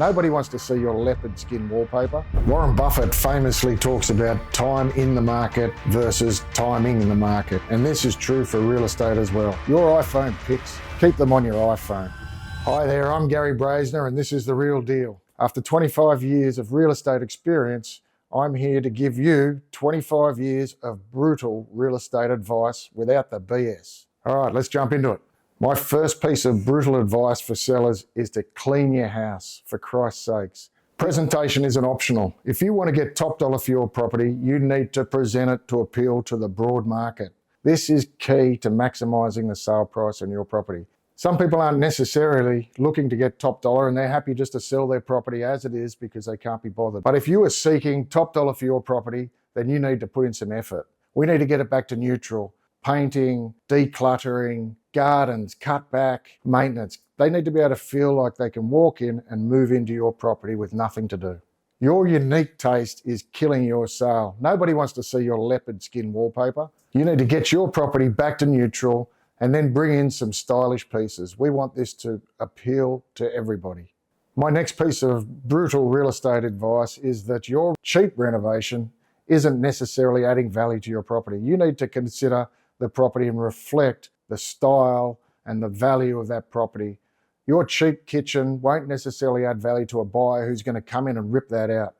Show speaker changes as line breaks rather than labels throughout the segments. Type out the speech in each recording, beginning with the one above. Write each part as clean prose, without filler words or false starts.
Nobody wants to see your leopard skin wallpaper. Warren Buffett famously talks about time in the market versus timing in the market. And this is true for real estate as well. Your iPhone pics, keep them on your iPhone. Hi there, I'm Gary Brazenor and this is The Real Deal. After 25 years of real estate experience, I'm here to give you 25 years of brutal real estate advice without the BS. All right, let's jump into it. My first piece of brutal advice for sellers is to clean your house, for Christ's sakes. Presentation isn't optional. If you want to get top dollar for your property, you need to present it to appeal to the broad market. This is key to maximising the sale price on your property. Some people aren't necessarily looking to get top dollar and they're happy just to sell their property as it is because they can't be bothered. But if you are seeking top dollar for your property, then you need to put in some effort. We need to get it back to neutral. Painting, decluttering, gardens, cut back, maintenance. They need to be able to feel like they can walk in and move into your property with nothing to do. Your unique taste is killing your sale. Nobody wants to see your leopard skin wallpaper. You need to get your property back to neutral and then bring in some stylish pieces. We want this to appeal to everybody. My next piece of brutal real estate advice is that your cheap renovation isn't necessarily adding value to your property. You need to consider the property and reflect the style and the value of that property. Your cheap kitchen won't necessarily add value to a buyer who's going to come in and rip that out.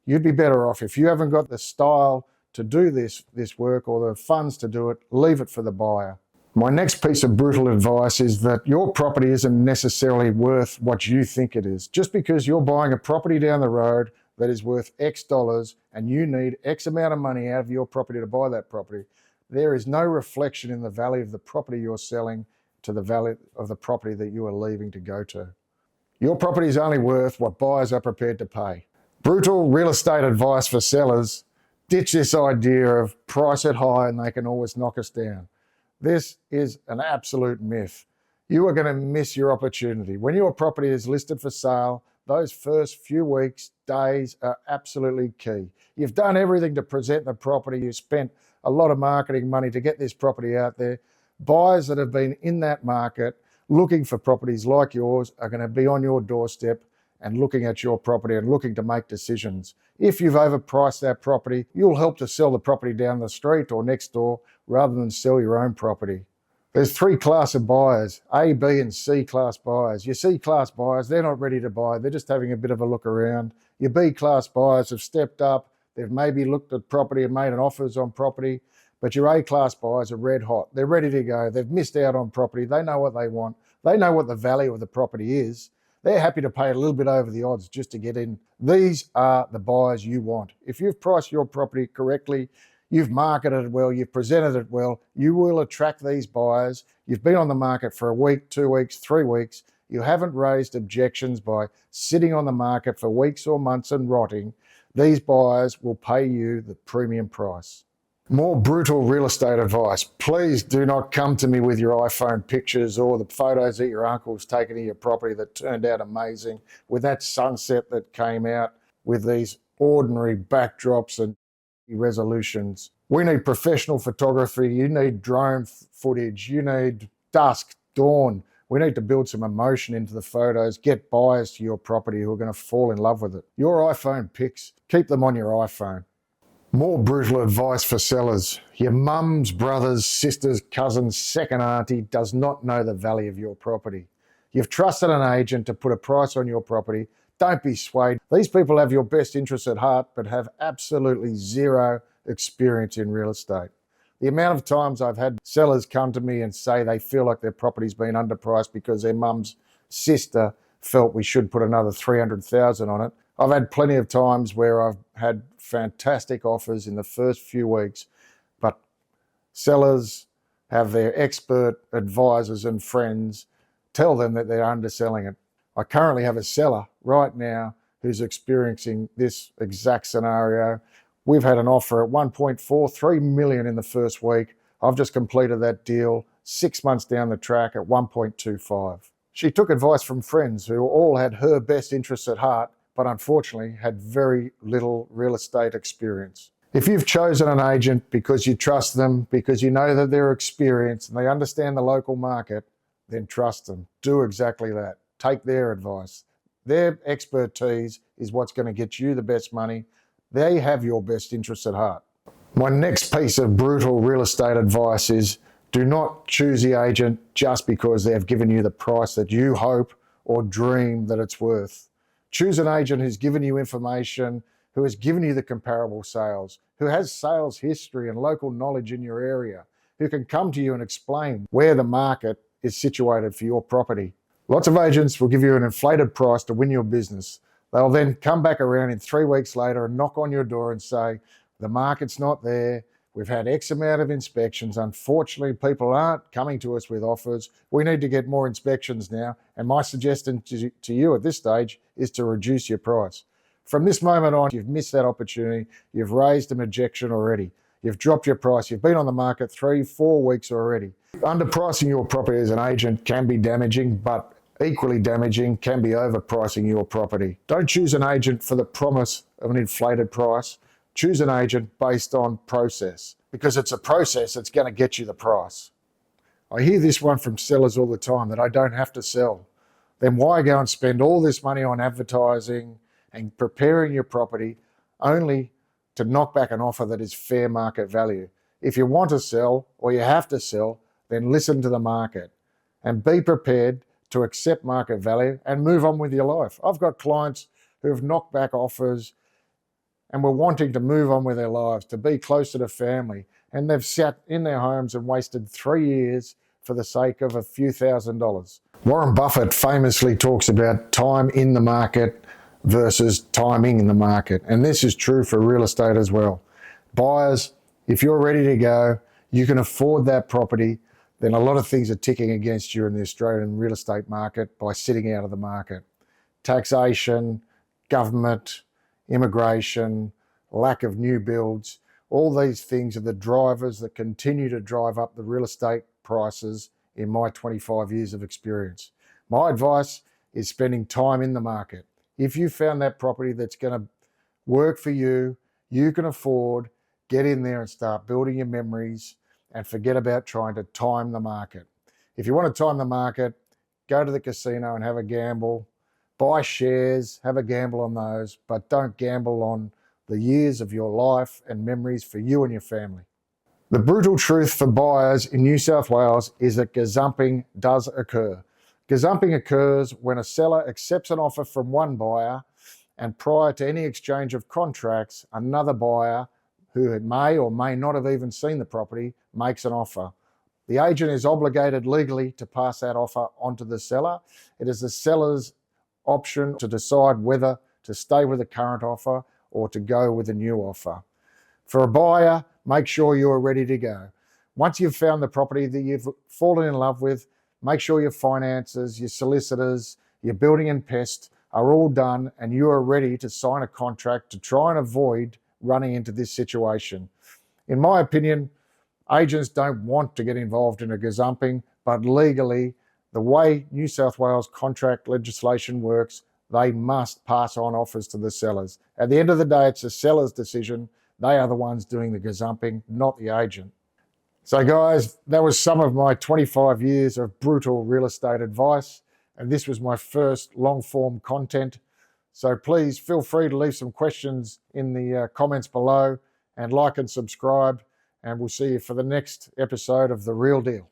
You'd be better off if you haven't got the style to do this work or the funds to do it, leave it for the buyer. My next piece of brutal advice is that your property isn't necessarily worth what you think it is. Just because you're buying a property down the road that is worth X dollars and you need X amount of money out of your property to buy that property, there is no reflection in the value of the property you're selling to the value of the property that you are leaving to go to. Your property is only worth what buyers are prepared to pay. Brutal real estate advice for sellers: ditch this idea of price it high and they can always knock us down. This is an absolute myth. You are going to miss your opportunity. When your property is listed for sale, those first few weeks, days are absolutely key. You've done everything to present the property. You spent a lot of marketing money to get this property out there. Buyers that have been in that market looking for properties like yours are going to be on your doorstep and looking at your property and looking to make decisions. If you've overpriced that property, you'll help to sell the property down the street or next door rather than sell your own property. There's three classes of buyers: A, B, and C class buyers. Your C class buyers, they're not ready to buy. They're just having a bit of a look around. Your B class buyers have stepped up. They've maybe looked at property and made an offers on property. But your A class buyers are red hot. They're ready to go. They've missed out on property. They know what they want. They know what the value of the property is. They're happy to pay a little bit over the odds just to get in. These are the buyers you want. If you've priced your property correctly, you've marketed it well, you've presented it well, you will attract these buyers. You've been on the market for a week, 2 weeks, 3 weeks. You haven't raised objections by sitting on the market for weeks or months and rotting. These buyers will pay you the premium price. More brutal real estate advice. Please do not come to me with your iPhone pictures or the photos that your uncle's taken of your property that turned out amazing, with that sunset that came out with these ordinary backdrops and resolutions. We need professional photography. You need drone footage. You need dusk, dawn. We need to build some emotion into the photos, get buyers to your property who are going to fall in love with it. Your iPhone pics, keep them on your iPhone. More brutal advice for sellers. Your mum's, brother's, sister's, cousin's, second auntie does not know the value of your property. You've trusted an agent to put a price on your property. Don't be swayed. These people have your best interests at heart, but have absolutely zero experience in real estate. The amount of times I've had sellers come to me and say they feel like their property's been underpriced because their mum's sister felt we should put another $300,000 on it. I've had plenty of times where I've had fantastic offers in the first few weeks, but sellers have their expert advisors and friends tell them that they're underselling it. I currently have a seller right now who's experiencing this exact scenario. We've had an offer at 1.43 million in the first week. I've just completed that deal 6 months down the track at 1.25. She took advice from friends who all had her best interests at heart, but unfortunately had very little real estate experience. If you've chosen an agent because you trust them, because you know that they're experienced and they understand the local market, then trust them. Do exactly that. Take their advice. Their expertise is what's going to get you the best money. They have your best interests at heart. My next piece of brutal real estate advice is do not choose the agent just because they've given you the price that you hope or dream that it's worth. Choose an agent who's given you information, who has given you the comparable sales, who has sales history and local knowledge in your area, who can come to you and explain where the market is situated for your property. Lots of agents will give you an inflated price to win your business. They'll then come back around in 3 weeks later and knock on your door and say, the market's not there. We've had X amount of inspections. Unfortunately, people aren't coming to us with offers. We need to get more inspections now. And my suggestion to you at this stage is to reduce your price. From this moment on, you've missed that opportunity. You've raised an objection already. You've dropped your price. You've been on the market 3-4 weeks already. Underpricing your property as an agent can be damaging, but equally damaging can be overpricing your property. Don't choose an agent for the promise of an inflated price. Choose an agent based on process, because it's a process that's going to get you the price. I hear this one from sellers all the time, that I don't have to sell. Then why go and spend all this money on advertising and preparing your property only to knock back an offer that is fair market value? If you want to sell or you have to sell, then listen to the market and be prepared to accept market value and move on with your life. I've got clients who have knocked back offers and were wanting to move on with their lives, to be closer to family, and they've sat in their homes and wasted 3 years for the sake of a few $1,000s. Warren Buffett famously talks about time in the market versus timing in the market, and this is true for real estate as well. Buyers, if you're ready to go, you can afford that property, then a lot of things are ticking against you in the Australian real estate market by sitting out of the market. Taxation, government, immigration, lack of new builds, all these things are the drivers that continue to drive up the real estate prices in my 25 years of experience. My advice is spending time in the market. If you found that property that's going to work for you, you can afford, get in there and start building your memories and forget about trying to time the market. If you want to time the market, go to the casino and have a gamble. Buy shares, have a gamble on those, but don't gamble on the years of your life and memories for you and your family. The brutal truth for buyers in New South Wales is that gazumping does occur. Gazumping occurs when a seller accepts an offer from one buyer and prior to any exchange of contracts, another buyer who may or may not have even seen the property makes an offer. The agent is obligated legally to pass that offer onto the seller. It is the seller's option to decide whether to stay with the current offer or to go with a new offer. For a buyer, make sure you are ready to go. Once you've found the property that you've fallen in love with, make sure your finances, your solicitors, your building and pest are all done and you are ready to sign a contract to try and avoid running into this situation. In my opinion, agents don't want to get involved in a gazumping, but legally, the way New South Wales contract legislation works, they must pass on offers to the sellers. At the end of the day, it's the seller's decision. They are the ones doing the gazumping, not the agent. So guys, that was some of my 25 years of brutal real estate advice, and this was my first long-form content. So please feel free to leave some questions in the comments below and like and subscribe, and we'll see you for the next episode of The Real Deal.